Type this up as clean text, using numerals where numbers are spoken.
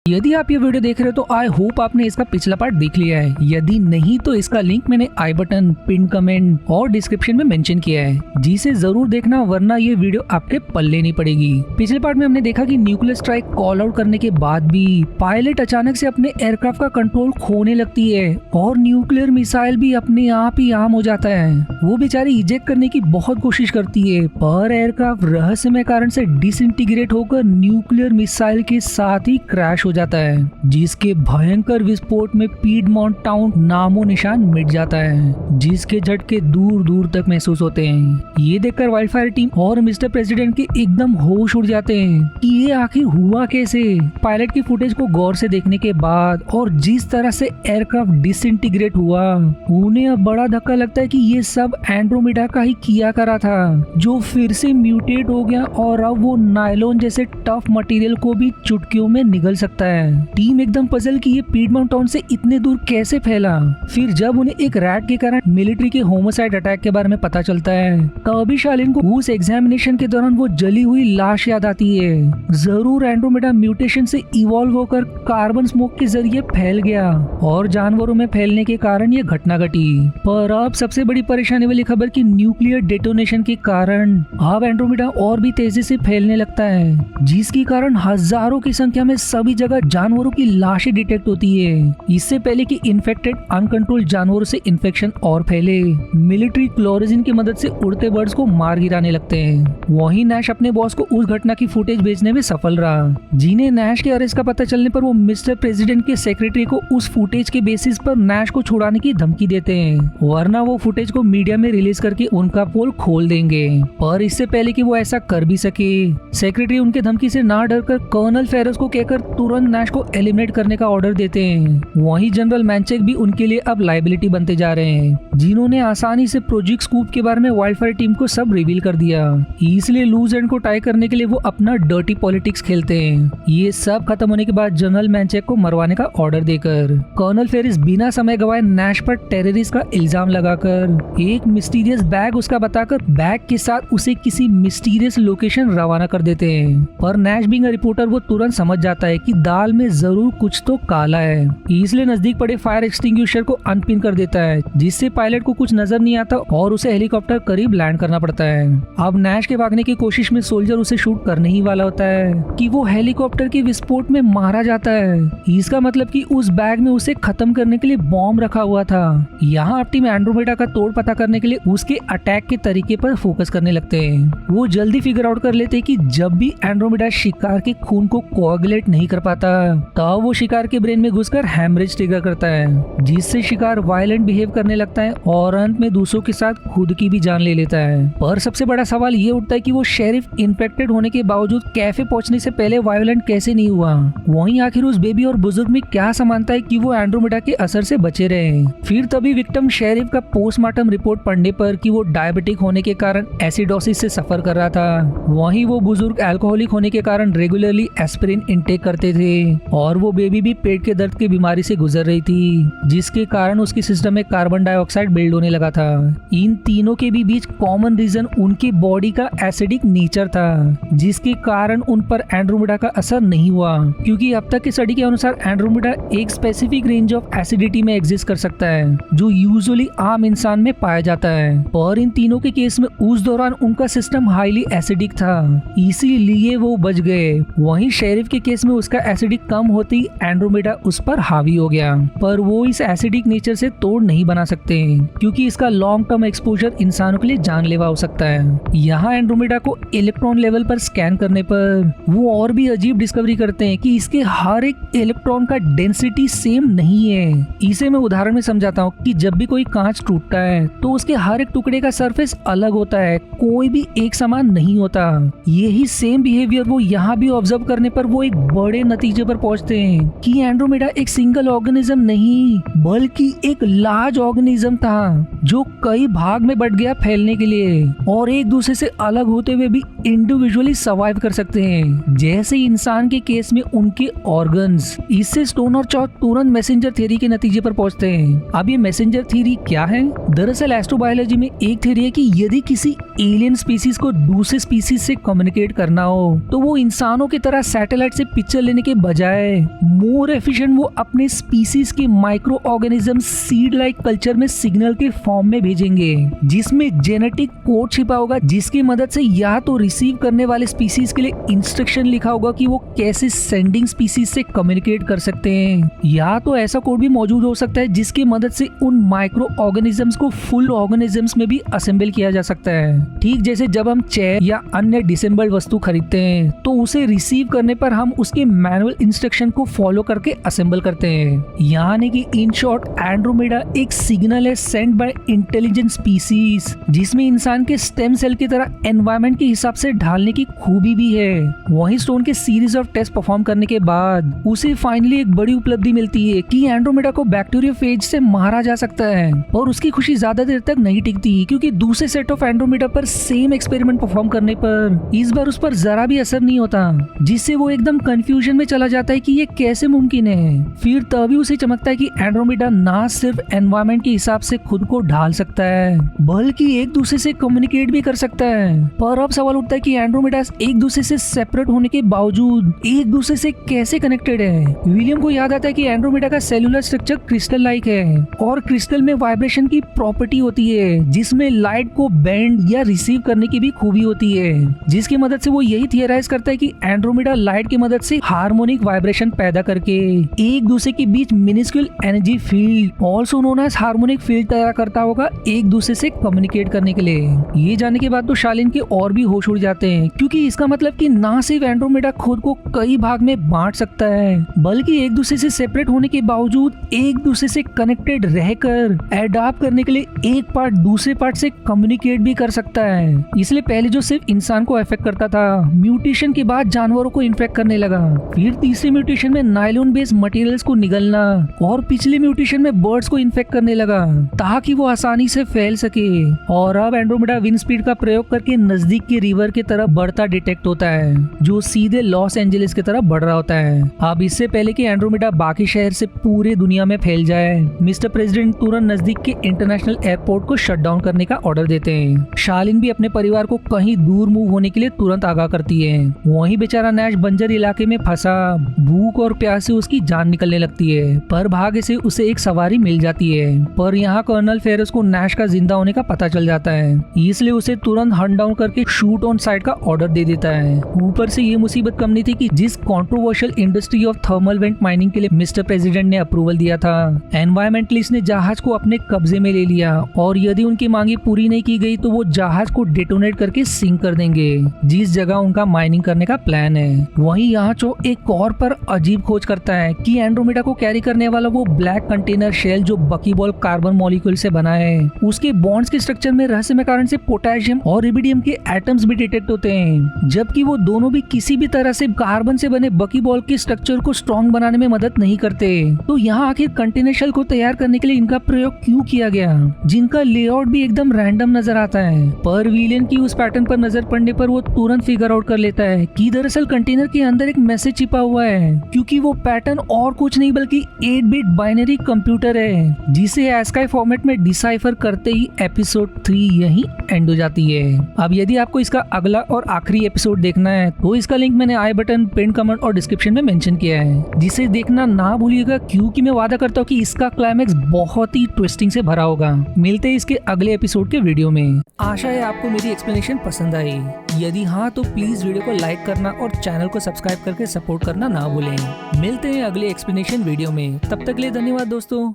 यदि आप ये वीडियो देख रहे हो तो आई होप आपने इसका पिछला पार्ट देख लिया है। यदि नहीं तो इसका लिंक मैंने आई बटन, पिन कमेंट और डिस्क्रिप्शन में मेंशन किया है, जिसे जरूर देखना वरना ये वीडियो आपके पल्ले नहीं पड़ेगी। पिछले पार्ट में हमने देखा कि न्यूक्लियर स्ट्राइक कॉल आउट करने के बाद भी पायलट अचानक से अपने एयरक्राफ्ट का कंट्रोल खोने लगती है और न्यूक्लियर मिसाइल भी अपने आप ही आर्म हो जाता है। वो बेचारी इजेक्ट करने की बहुत कोशिश करती है, पर एयरक्राफ्ट रहस्यमय कारण से डिसइंटीग्रेट होकर न्यूक्लियर मिसाइल के साथ ही क्रैश हो जाता है, जिसके भयंकर विस्फोट में पीडमॉन्ट टाउन नामो निशान मिट जाता है, जिसके झटके दूर दूर तक महसूस होते हैं। ये देखकर वाइल्डफायर टीम और मिस्टर प्रेसिडेंट के एकदम होश उड़ जाते हैं कि ये आखिर हुआ कैसे। पायलट की फुटेज को गौर से देखने के बाद और जिस तरह से एयरक्राफ्ट डिसइंटीग्रेट हुआ, उन्हें अब बड़ा धक्का लगता है कि ये सब एंड्रोमेडा का ही किया करा था, जो फिर से म्यूटेट हो गया और अब वो नायलॉन जैसे टफ मटेरियल को भी चुटकियों में निगल सकता है। टीम एकदम पजल कि ये पीडमॉन्ट टाउन से इतने दूर कैसे फैला। फिर जब उन्हें एक रैट के कारण मिलिट्री के होमोसाइड अटैक के बारे में पता चलता है, तभी शालिन को उस एग्जामिनेशन के दौरान वो जली हुई लाश याद आती है। जरूर एंड्रोमेडा म्यूटेशन से इवॉल्व होकर कार्बन स्मोक के जरिए फैल गया और जानवरों में फैलने के कारण ये घटना घटी। पर अब सबसे बड़ी परेशानी वाली खबर कि न्यूक्लियर डेटोनेशन के कारण अब एंड्रोमेडा और भी तेजी से फैलने लगता है, जिसके कारण हजारों की संख्या में सभी जगह जानवरों की लाशें डिटेक्ट होती है। इससे पहले कि इन्फेक्टेड अनकंट्रोल जानवरों से इन्फेक्शन और फैले, मिलिट्री क्लोरोजिन की मदद से उड़ते बर्ड्स को मार गिराने लगते हैं। वहीं नैश अपने बॉस को उस घटना की फुटेज भेजने में सफल रहा, जिन्हें नैश के अरेस्ट का पता चलने पर वो मिस्टर प्रेसिडेंट के सेक्रेटरी को उस फुटेज के बेसिस पर नैश को छुड़ाने की धमकी देते हैं, वरना वो फुटेज को मीडिया में रिलीज करके उनका पोल खोल देंगे। पर इससे पहले कि वो ऐसा कर भी सके, सेक्रेटरी उनके धमकी से ना डरकर कर्नल फेरस को कहकर तुरंत नैश को एलिमिनेट करने का ऑर्डर देते हैं। वहीं जनरल मैनचेक भी उनके लिए अब लायबिलिटी बनते जा रहे हैं, जिन्होंने आसानी से प्रोजेक्ट स्कूप के बारे में वाइल्डफायर टीम को सब रिवील कर दिया। इसलिए लूज एंड को टाई करने के लिए वो अपना डर्टी पॉलिटिक्स खेलते हैं। ये सब खत्म होने के बाद जनरल मैनचेक को मरवाने का ऑर्डर देकर कर्नल फेरिस बिना समय गवाए नैश पर टेररिस्ट का इल्जाम लगाकर एक मिस्टीरियस बैग उसका बताकर बैग के साथ उसे किसी मिस्टीरियस लोकेशन रवाना कर देते हैं। पर नैश बीइंग अ रिपोर्टर वो तुरंत समझ जाता है कि दाल में जरूर कुछ तो काला है, इसलिए नजदीक पड़े फायर एक्सटिंग्विशर को अनपिन कर देता है, जिससे पायलट को कुछ नजर नहीं आता और उसे हेलीकॉप्टर करीब लैंड करना पड़ता है। अब नैश के भागने की कोशिश में सोल्जर उसे शूट करने ही वाला होता है कि वो हेलीकॉप्टर के विस्फोट में मारा जाता है। इसका मतलब कि उस बैग में उसे खत्म करने के लिए बॉम्ब रखा हुआ था। यहाँ अब टीम एंड्रोमेडा का तोड़ पता करने के लिए उसके अटैक के तरीके पर फोकस करने लगते हैं। वो जल्दी फिगर आउट कर लेते हैं कि जब भी एंड्रोमेडा शिकार के खून को कोआगुलेट नहीं कर पाता, तब वो शिकार के ब्रेन में घुसकर हैमरेज ट्रिगर करता है, जिससे शिकार वायलेंट बिहेव करने लगता है और अंत में दूसरों के साथ खुद की भी जान ले लेता है। पर सबसे बड़ा सवाल ये उठता है कि वो शेरिफ इन्फेक्टेड होने के बावजूद कैफे पहुंचने से पहले वायलेंट कैसे नहीं हुआ। वहीं आखिर उस बेबी और बुजुर्ग में क्या समानता है कि वो एंड्रोमेडा के असर से बचे रहे। फिर तभी विक्टिम शेरिफ का पोस्टमार्टम रिपोर्ट पढ़ने पर कि वो डायबिटिक होने के कारण एसिडोसिस से सफर कर रहा था, वहीं वो बुजुर्ग अल्कोहलिक होने के कारण रेगुलरली एस्पिरिन इंटेक करते थे और वो बेबी भी पेट के दर्द की बीमारी से गुजर रही थी, जिसके कारण उसके सिस्टम में कार्बन डाइऑक्साइड बिल्ड होने लगा था। इन तीनों के भी बीच कॉमन रीजन उनकी बॉडी का एसिडिक नेचर था, जिसके कारण उन पर एंड्रोमेडा का असर नहीं हुआ, क्योंकि अब तक की स्टडी के अनुसार एंड्रोमेडा एक स्पेसिफिक रेंज ऑफ एसिडिटी में एग्जिस्ट कर सकता है, जो यूजुअली आम इंसान में पाया जाता है। पर इन तीनों के केस में उस दौरान उनका सिस्टम हाईली एसिडिक था, इसीलिए वो बच गए। वहीं शेरिफ के केस में उसका एसिडिक कम होते ही एंड्रोमेडा उस पर हावी हो गया, पर वो इस एसिडिक नेचर से तोड़ नहीं बना सकते, क्योंकि इसका लॉन्ग टर्म एक्सपोजर इंसानों के लिए जानलेवा हो सकता है। यहाँ एंड्रोमेडा को इलेक्ट्रॉन लेवल पर स्कैन करने पर वो और भी अजीब डिस्कवरी करते हैं कि इसके हर एक इलेक्ट्रॉन का डेंसिटी सेम नहीं है। इसे मैं उदाहरण में समझाता हूँ कि जब भी कोई कांच टूटता है तो उसके हर एक टुकड़े का सरफेस अलग होता है, कोई भी एक समान नहीं होता। यही सेम बिहेवियर वो यहाँ भी ऑब्जर्व करने पर वो एक बड़े नतीजे पर पहुंचते हैं कि एंड्रोमेडा एक सिंगल ऑर्गेनिज्म नहीं बल्कि एक लार्ज ऑर्गेनिज्म था, जो कई भाग में बट गया फैलने के लिए और एक दूसरे से अलग होते हुए भी इंडिविजुअली सर्वाइव कर सकते हैं, जैसे इंसान के केस में उनके ऑर्गन्स। इससे स्टोन और चॉ तुरंत मैसेंजर थ्योरी के नतीजे पर पहुंचते हैं। अब ये मैसेंजर थ्योरी क्या है? दरअसल एस्ट्रोबायोलॉजी में एक थ्योरी है कि यदि किसी एलियन स्पीसीज को दूसरे स्पीसीज से कम्युनिकेट करना हो तो वो इंसानों की तरह सैटेलाइट से पिक्चर लेने के बजाय मोर एफिशिएंट वो अपने स्पीसीज के micro organism seed like culture में सिग्नल के फॉर्म में भेजेंगे, जिसमें जेनेटिक कोड छिपा होगा, जिसकी मदद से या तो रिसीव करने वाले स्पीसीज के लिए इंस्ट्रक्शन लिखा होगा कि वो कैसे सेंडिंग स्पीसीज से कम्युनिकेट कर सकते हैं, या तो ऐसा कोड भी मौजूद हो सकता है जिसकी मदद से उन माइक्रो ऑर्गेनिजम्स को फुल ऑर्गेनिजम्स में भी असेंबल किया जा सकता है। ठीक जैसे जब हम चेयर या अन्य डिसेंबल्ड वस्तु खरीदते हैं तो उसे रिसीव करने पर हम उसके मैनुअल इंस्ट्रक्शन को फॉलो करके असेंबल करते हैं। यानी कि इन शॉर्ट एंड्रोमेडा एक सिग्नल है सेंड बाय इंटेलिजेंट स्पीसीज, जिसमें इंसान के स्टेम सेल की तरह एनवायरनमेंट के हिसाब से ढालने की खूबी भी है। वहीं स्टोन के सीरीज ऑफ टेस्ट परफॉर्म करने के बाद उसे फाइनली एक बड़ी उपलब्धि मिलती है कि एंड्रोमेडा को बैक्टीरियोफेज से मारा जा सकता है। और उसकी खुशी ज्यादा देर तक नहीं टिकती, क्योंकि दूसरे सेट ऑफ एंड्रोमेडा पर सेम एक्सपेरिमेंट परफॉर्म करने पर इस बार उस पर जरा भी असर नहीं होता, जिससे वो एकदम कंफ्यूजन में चला जाता है कि ये कैसे मुमकिन है। फिर तभी उसे चमकता है कि एंड्रोमेडा ना सिर्फ एनवायरनमेंट के हिसाब से खुद को ढाल सकता है, बल्कि एक दूसरे से कम्युनिकेट भी कर सकता है। पर अब सवाल उठता है कि एंड्रोमेडा एक दूसरे से सेपरेट होने के बावजूद एक दूसरे से कैसे कनेक्टेड है। विलियम को याद आता है कि एंड्रोमेडा का सेलुलर स्ट्रक्चर क्रिस्टल लाइक है, और क्रिस्टल में वाइब्रेशन की प्रॉपर्टी होती है, जिसमें लाइट को बेंड या रिसीव करने की भी खूबी होती है, जिसकी मदद से वो यही थियराइज करता है कि एंड्रोमेडा लाइट की मदद से हार्मोनिक वाइब्रेशन पैदा करके एक दूसरे के बीच miniscule energy field also known as harmonic field तैयार करता होगा एक दूसरे से कम्युनिकेट करने के लिए। ये जानने के बाद तो शालिन के और भी होश उड़ जाते हैं, क्योंकि इसका मतलब कि ना सिर्फ एंड्रोमेडा खुद को कई भाग में बांट सकता है, बल्कि एक दूसरे से सेपरेट होने के बावजूद एक दूसरे से कनेक्टेड रहकर एडाप्ट करने के लिए एक पार्ट दूसरे पार्ट से कम्युनिकेट भी कर सकता है। इसलिए पहले जो सिर्फ इंसान को अफेक्ट करता था, म्यूटेशन के बाद जानवरों को इन्फेक्ट करने लगा। फिर तीसरे म्यूटेशन में नायलॉन बेस्ड मटेरियल्स को निगलना, और पिछले म्यूटेशन में बर्ड्स को इन्फेक्ट करने लगा ताकि वो आसानी से फैल सके। और अब एंड्रोमेडा विंड स्पीड का प्रयोग करके नजदीक के रिवर की तरफ बढ़ता डिटेक्ट होता है, जो सीधे लॉस एंजलिस की तरफ बढ़ रहा होता है। अब इससे पहले कि एंड्रोमेडा बाकी शहर से पूरे दुनिया में फैल जाए, मिस्टर प्रेसिडेंट तुरंत नजदीक के इंटरनेशनल एयरपोर्ट को शट डाउन करने का ऑर्डर देते हैं। शालिन भी अपने परिवार को कहीं दूर मूव होने के लिए तुरंत आगाह करती है। वहीं बेचारा नैश बंजर इलाके में फंसा, भूख और प्यास से उसकी जान निकलने लगती है, पर भाग्य से उसे एक सवारी मिल जाती है। पर यहाँ कर्नल फेरस को नैश का जिंदा होने का पता चल जाता है, इसलिए उसे तुरंत हंट डाउन करके शूट ऑन साइट का ऑर्डर दे देता है। ऊपर से ये मुसीबत कम नहीं थी कि जिस controversial industry of thermal went mining के लिए मिस्टर प्रेसिडेंट ने अप्रूवल दिया था, एनवायरमेंटलिस्ट ने जहाज को अपने कब्जे में ले लिया, और यदि उनकी मांगे पूरी नहीं की गई तो वो जहाज को डेटोनेट करके सिंक कर देंगे, जिस जगह उनका माइनिंग करने का प्लान है। वहीं यहाँ चो एक और पर अजीब खोज करता है कि एंड्रोमेडा को कैरी करने वाला वो ब्लैक कंटेनर शेल जो बकीबॉल कार्बन मॉलिक्यूल से बना है, उसके बॉन्ड्स के स्ट्रक्चर में रहस्यमय कारण से पोटेशियम और इरिडियम के एटम्स भी डिटेक्ट होते हैं, जबकि वो दोनों भी किसी भी तरह से कार्बन से बने बकीबॉल के स्ट्रक्चर को स्ट्रॉन्ग बनाने में मदद नहीं करते। तो यहाँ आखिर कंटेनर शेल को तैयार करने के लिए इनका प्रयोग क्यों किया गया, जिनका लेआउट भी एकदम रैंडम नजर आता है। पर विलियन की उस पैटर्न पर नजर पड़ने पर वो तुरंत फिगर आउट कर लेता है कि दरअसल कंटेनर के अंदर एक मैसेज छिपा हुआ है, क्योंकि वो पैटर्न और कुछ नहीं बल्कि 8 बिट बाइनरी कंप्यूटर है, जिसे ASCII फॉर्मेट में डिसाइफर करते ही एपिसोड 3 यहीं एंड हो जाती है। अब यदि आपको इसका अगला और आखिरी एपिसोड देखना है तो इसका लिंक मैंने आई बटन, पिन कमेंट और डिस्क्रिप्शन में मेंशन किया है, जिसे देखना ना भूलिएगा, क्योंकि मैं वादा करता हूँ कि इसका क्लाइमैक्स बहुत ही ट्विस्टिंग से भरा होगा। मिलते हैं इसके अगले एपिसोड के वीडियो में। आशा है आपको मेरी एक्सप्लेनेशन पसंद आई। यदि हाँ तो प्लीज वीडियो को लाइक करना और चैनल को सब्सक्राइब करके सपोर्ट करना ना भूलें। मिलते हैं अगले एक्सप्लेनेशन वीडियो में, तब तक के लिए धन्यवाद दोस्तों।